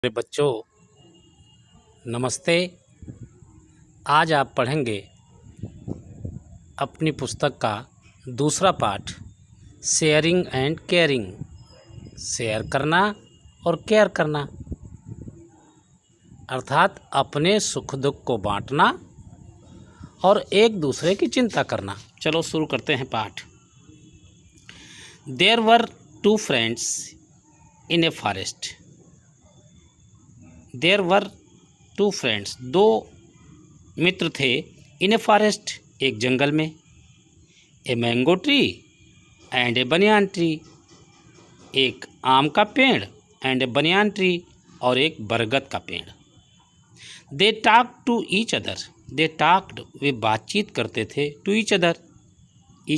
मेरे बच्चों नमस्ते। आज आप पढ़ेंगे अपनी पुस्तक का दूसरा पाठ शेयरिंग एंड केयरिंग। शेयर करना और केयर करना अर्थात अपने सुख दुख को बांटना और एक दूसरे की चिंता करना। चलो शुरू करते हैं पाठ। There were two friends in a forest. There were two friends, दो मित्र थे। इन ए फॉरेस्ट, एक जंगल में। A mango tree and a banyan tree, एक आम का पेड़। एंड ए बनियान ट्री, और एक बरगद का पेड़। They talk to each other, they talked, वे बातचीत करते थे। टू ईच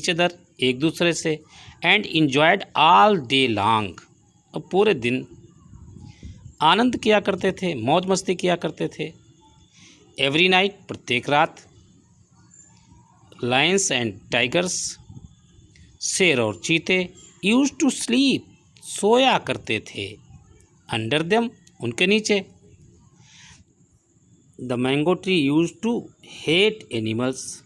अदर, एक दूसरे से। And enjoyed all day long, और पूरे दिन आनंद किया करते थे, मौज मस्ती किया करते थे। एवरी नाइट, प्रत्येक रात। लायंस एंड टाइगर्स, शेर और चीते। यूज टू स्लीप, सोया करते थे। अंडर देम, उनके नीचे। The mango tree use to hate animals,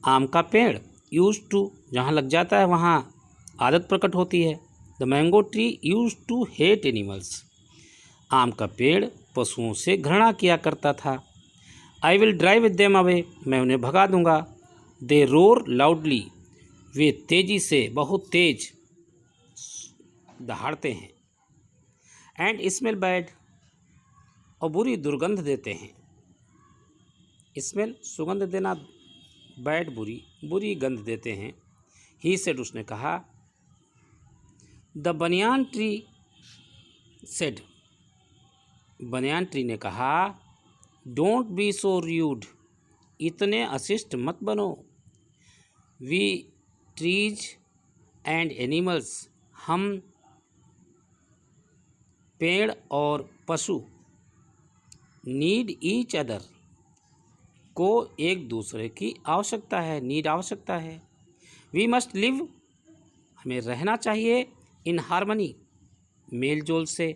आम का पेड़। यूज टू, जहाँ लग जाता है वहाँ आदत प्रकट होती है। The mango tree use to hate animals, आम का पेड़ पशुओं से घृणा किया करता था। I will drive with them away, मैं उन्हें भगा दूंगा। दे रोर लाउडली, वे तेजी से, बहुत तेज दहाड़ते हैं। एंड स्मेल बैड, और बुरी दुर्गंध देते हैं। स्मेल, सुगंध देना, बैड, बुरी गंध देते हैं। ही सेड, उसने कहा। The banyan tree said, banyan tree ने कहा। डोंट बी सो र्यूड, इतने अशिष्ट मत बनो। वी ट्रीज एंड एनिमल्स, हम पेड़ और पशु। नीड ईच अदर, को एक दूसरे की आवश्यकता है, नीड आवश्यकता है। वी मस्ट लिव, हमें रहना चाहिए। इन हार्मनी, मेल जोल से।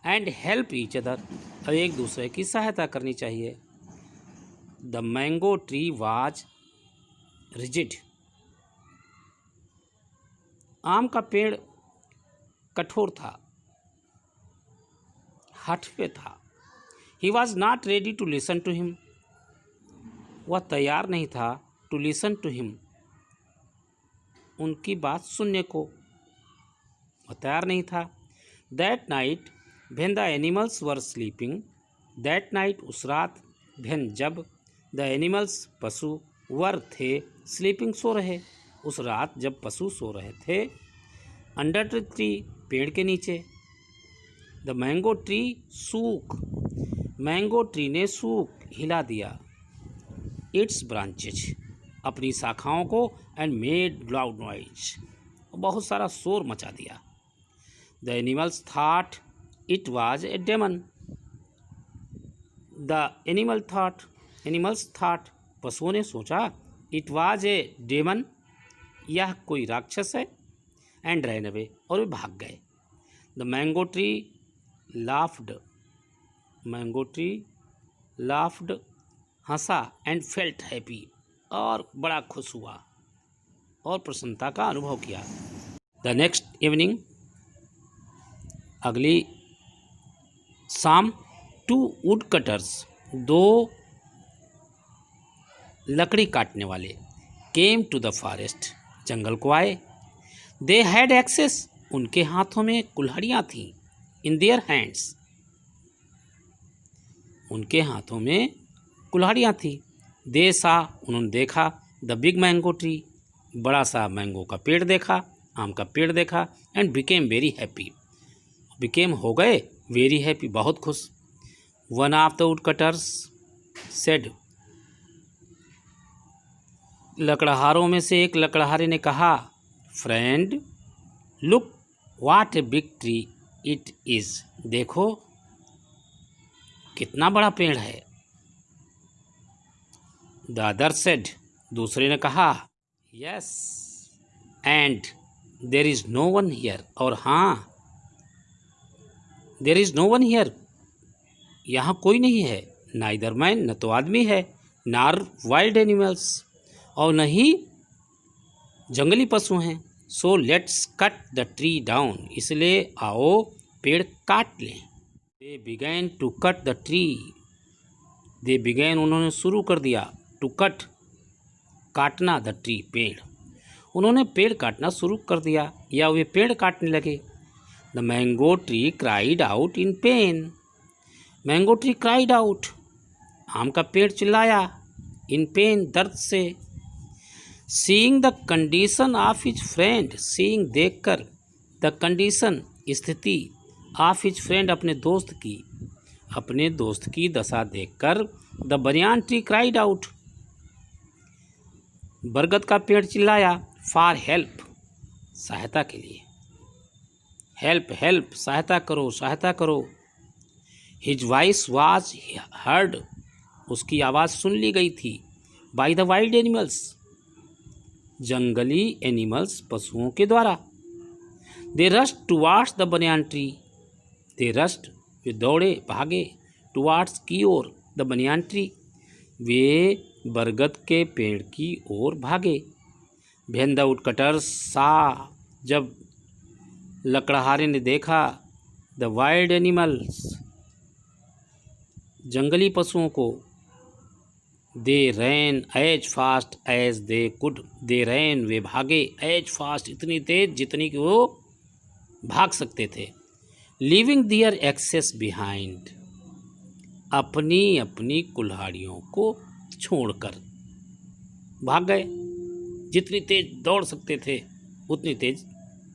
एंड हेल्प ईच अदर, और एक दूसरे की सहायता करनी चाहिए। The mango tree was rigid, आम का पेड़ कठोर था, हठ पे था। He was not ready to listen to him, वह तैयार नहीं था। टू लिसन टू हिम, उनकी बात सुनने को वह तैयार नहीं था। That night when the animals were sleeping, that night, उस रात। व्हेन, जब। द एनिमल्स, पशु। वर, थे। स्लीपिंग, सो रहे। उस रात जब पशु सो रहे थे। अंडर ट्री, पेड़ के नीचे। The mango tree shook, mango tree ने सूक, हिला दिया। इट्स ब्रांचेज, अपनी शाखाओं को। एंड मेड लाउड नॉइज, बहुत सारा शोर मचा दिया। The animals thought it was a demon, the animals thought, पशुओं ने सोचा। इट वाज ए डेमन, यह कोई राक्षस है। एंड रैन अवे, और वे भाग गए। The mango tree laughed, mango tree laughed, Hansa. And felt happy, और बड़ा खुश हुआ और प्रसन्नता का अनुभव किया। द नेक्स्ट इवनिंग, अगली शाम। टू वुड कटर्स, दो लकड़ी काटने वाले। केम टू द फॉरेस्ट, जंगल को आए। दे हैड एक्सेस, उनके हाथों में कुल्हाड़ियाँ थीं। इन देयर हैंड्स, उनके हाथों में कुल्हाड़ियाँ थीं। दे सा, उन्होंने देखा। द बिग मैंगो ट्री, बड़ा सा मैंगो का पेड़ देखा, आम का पेड़ देखा। And became very happy, became हो गए, वेरी हैप्पी, बहुत खुश। One of the woodcutters said, लकड़हारों में से एक लकड़हारे ने कहा। Friend, look what a big tree it is, देखो कितना बड़ा पेड़ है। द अदर सेड, दूसरे ने कहा। Yes, and there is no one here, और हाँ, there is no one here, यहाँ कोई नहीं है, नाइदर मैन, न तो आदमी है, नार वाइल्ड एनिमल्स, और न ही जंगली पशु हैं। So let's cut the tree down, इसलिए आओ पेड़ काट लें। They began to cut the tree, they began उन्होंने शुरू कर दिया, टू कट काटना, द ट्री पेड़, उन्होंने पेड़ काटना शुरू कर दिया या वे पेड़ काटने लगे। The mango tree cried out in pen, mango tree cried out, आम का पेड़ चिल्लाया, इन पेन, दर्द से। Seeing the condition of his friend, seeing देखकर, द कंडीशन स्थिति, ऑफ हिज फ्रेंड अपने दोस्त की दशा देखकर, the banyan tree cried out, बरगद का पेड़ चिल्लाया, फॉर हेल्प, सहायता के लिए, हेल्प हेल्प, सहायता करो सहायता करो। हिज वॉइस वाज हर्ड, उसकी आवाज़ सुन ली गई थी, बाय द वाइल्ड एनिमल्स, जंगली एनिमल्स, पशुओं के द्वारा। They rushed towards the banyan tree, they rushed, वे दौड़े भागे, टुवार्ड्स की ओर, द बनियान ट्री, वे बरगद के पेड़ की ओर भागे। व्हेन द वुडकटर्स सा, जब लकड़हारे ने देखा, द वाइल्ड एनिमल्स, जंगली पशुओं को, they ran as fast as they could, they ran, वे भागे, एज फास्ट, इतनी तेज जितनी कि वो भाग सकते थे। लीविंग दियर एक्सेस बिहाइंड, अपनी अपनी कुल्हाड़ियों को छोड़कर भाग गए, जितनी तेज दौड़ सकते थे उतनी तेज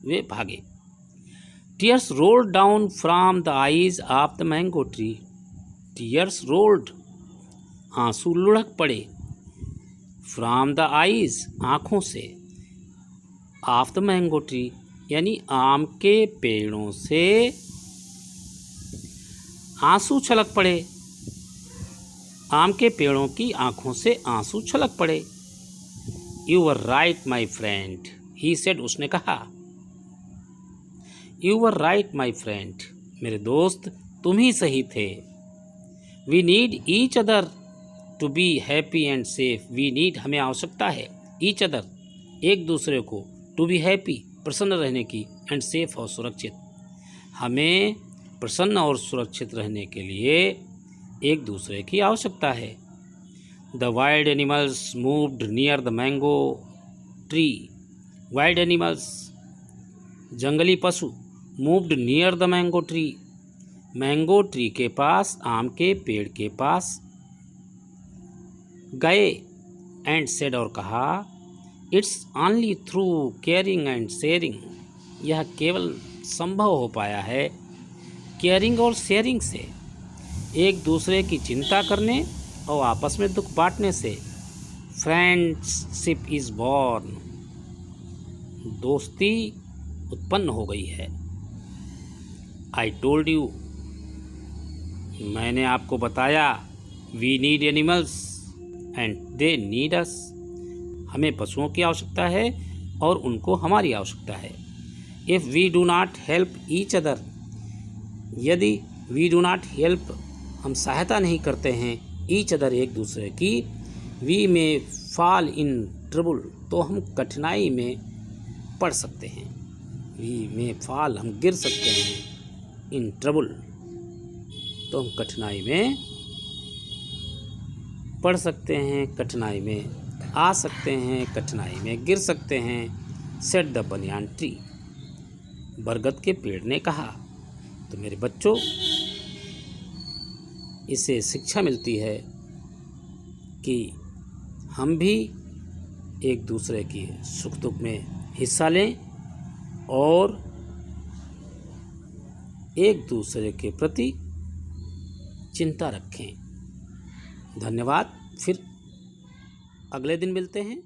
वे भागे। Tears rolled down from the eyes of the mango tree, tears rolled, आंसू लुढ़क पड़े, फ्रॉम द आईज, आँखों से, ऑफ द मैंगो ट्री, यानी आम के पेड़ों से आंसू छलक पड़े, आम के पेड़ों की आँखों से आंसू छलक पड़े। You were right my friend, he said, उसने कहा, you were right my friend, मेरे दोस्त तुम ही सही थे। We need each other to be happy and safe, we need, हमें आवश्यकता है, ईच अदर, एक दूसरे को, टू बी हैप्पी, प्रसन्न रहने की, एंड सेफ, और सुरक्षित, हमें प्रसन्न और सुरक्षित रहने के लिए एक दूसरे की आवश्यकता है। The wild animals moved near the mango tree, wild animals, जंगली पशु, moved near the mango tree, mango tree के पास, आम के पेड़ के पास गए, एंड सेड, और कहा, it's only through caring and sharing, यह केवल संभव हो पाया है केयरिंग और शेयरिंग से, एक दूसरे की चिंता करने और आपस में दुख बांटने से। फ्रेंडशिप इज बॉर्न, दोस्ती उत्पन्न हो गई है। आई टोल्ड यू, मैंने आपको बताया, we need animals and they need us, हमें पशुओं की आवश्यकता है और उनको हमारी आवश्यकता है। If we do not help each other, यदि वी डू नॉट हेल्प, हम सहायता नहीं करते हैं, ईच अदर, एक दूसरे की, वी में फॉल इन ट्रबल, तो हम कठिनाई में पड़ सकते हैं, वी में फॉल, हम गिर सकते हैं, इन ट्रबल, तो हम कठिनाई में पड़ सकते हैं, कठिनाई में आ सकते हैं, कठिनाई में गिर सकते हैं। सेड द बनियान ट्री, बरगद के पेड़ ने कहा। तो मेरे बच्चों, इससे शिक्षा मिलती है कि हम भी एक दूसरे की सुख दुख में हिस्सा लें और एक दूसरे के प्रति चिंता रखें। धन्यवाद। फिर अगले दिन मिलते हैं।